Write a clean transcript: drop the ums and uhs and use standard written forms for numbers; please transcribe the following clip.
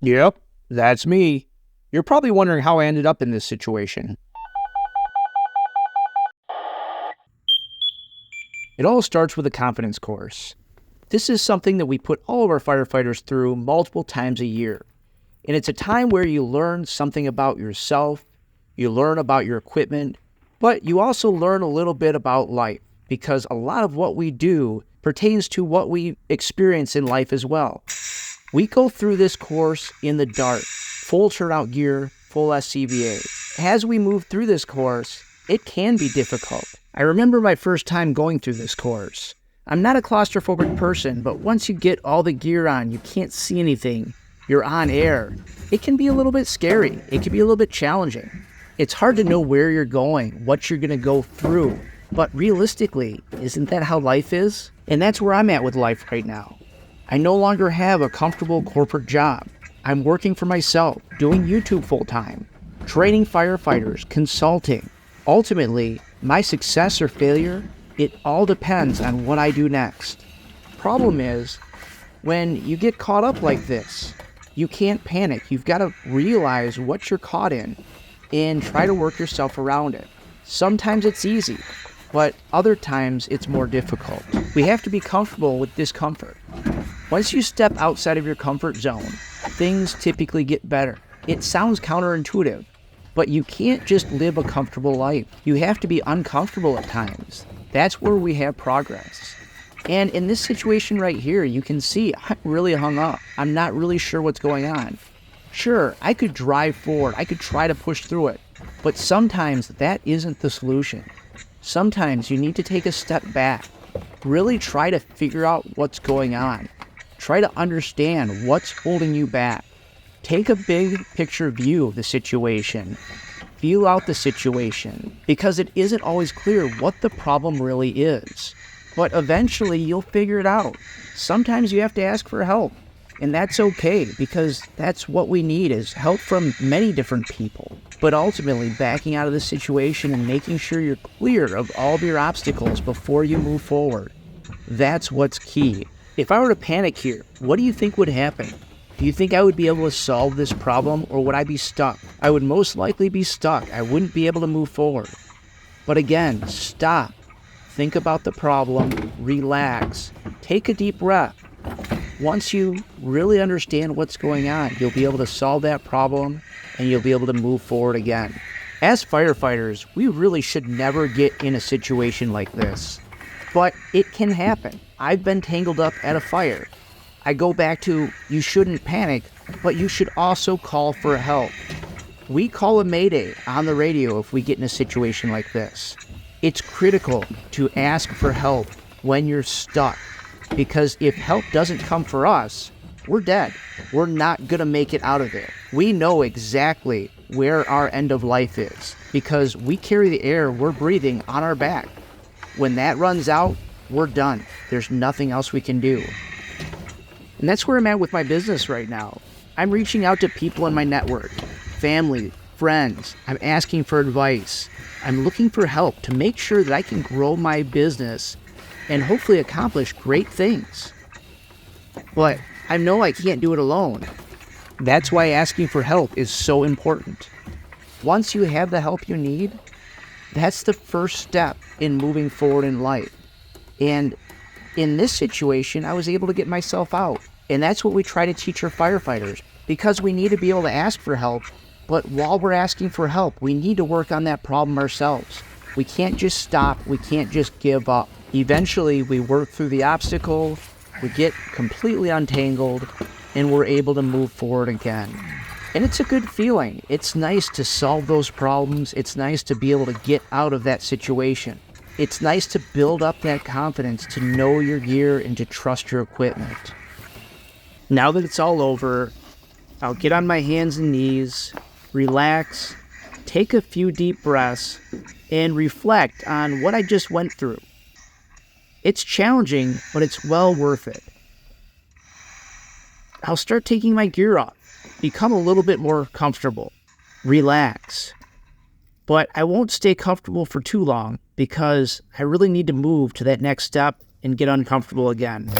Yep, that's me. You're probably wondering how I ended up in this situation. It all starts with a confidence course. This is something that we put all of our firefighters through multiple times a year. And it's a time where you learn something about yourself, you learn about your equipment, but you also learn a little bit about life, because a lot of what we do pertains to what we experience in life as well. We go through this course in the dark, full turnout gear, full SCBA. As we move through this course, it can be difficult. I remember my first time going through this course. I'm not a claustrophobic person, but once you get all the gear on, you can't see anything. You're on air. It can be a little bit scary. It can be a little bit challenging. It's hard to know where you're going, what you're going to go through. But realistically, isn't that how life is? And that's where I'm at with life right now. I no longer have a comfortable corporate job. I'm working for myself, doing YouTube full-time, training firefighters, consulting. Ultimately, my success or failure, it all depends on what I do next. Problem is, when you get caught up like this, you can't panic. You've got to realize what you're caught in and try to work yourself around it. Sometimes it's easy, but other times it's more difficult. We have to be comfortable with discomfort. Once you step outside of your comfort zone, things typically get better. It sounds counterintuitive, but you can't just live a comfortable life. You have to be uncomfortable at times. That's where we have progress. And in this situation right here, you can see I'm really hung up. I'm not really sure what's going on. Sure, I could drive forward. I could try to push through it. But sometimes that isn't the solution. Sometimes you need to take a step back. Really try to figure out what's going on. Try to understand what's holding you back. Take a big picture view of the situation. Feel out the situation, because it isn't always clear what the problem really is. But eventually you'll figure it out. Sometimes you have to ask for help, and that's okay, because that's what we need, is help from many different people. But ultimately, backing out of the situation and making sure you're clear of all of your obstacles before you move forward. That's what's key. If I were to panic here, what do you think would happen? Do you think I would be able to solve this problem, or would I be stuck? I would most likely be stuck. I wouldn't be able to move forward. But again, stop. Think about the problem, relax, take a deep breath. Once you really understand what's going on, you'll be able to solve that problem and you'll be able to move forward again. As firefighters, we really should never get in a situation like this. But it can happen. I've been tangled up at a fire. I go back to, you shouldn't panic, but you should also call for help. We call a mayday on the radio if we get in a situation like this. It's critical to ask for help when you're stuck, because if help doesn't come for us, we're dead. We're not gonna make it out of there. We know exactly where our end of life is, because we carry the air we're breathing on our back. When that runs out, we're done. There's nothing else we can do. And that's where I'm at with my business right now. I'm reaching out to people in my network, family, friends. I'm asking for advice. I'm looking for help to make sure that I can grow my business and hopefully accomplish great things. But I know I can't do it alone. That's why asking for help is so important. Once you have the help you need, that's the first step in moving forward in life. And in this situation, I was able to get myself out. And that's what we try to teach our firefighters, because we need to be able to ask for help. But while we're asking for help, we need to work on that problem ourselves. We can't just stop. We can't just give up. Eventually, we work through the obstacle, we get completely untangled, and we're able to move forward again. And it's a good feeling. It's nice to solve those problems. It's nice to be able to get out of that situation. It's nice to build up that confidence, to know your gear and to trust your equipment. Now that it's all over, I'll get on my hands and knees, relax, take a few deep breaths, and reflect on what I just went through. It's challenging, but it's well worth it. I'll start taking my gear off, become a little bit more comfortable, relax. But I won't stay comfortable for too long, because I really need to move to that next step and get uncomfortable again.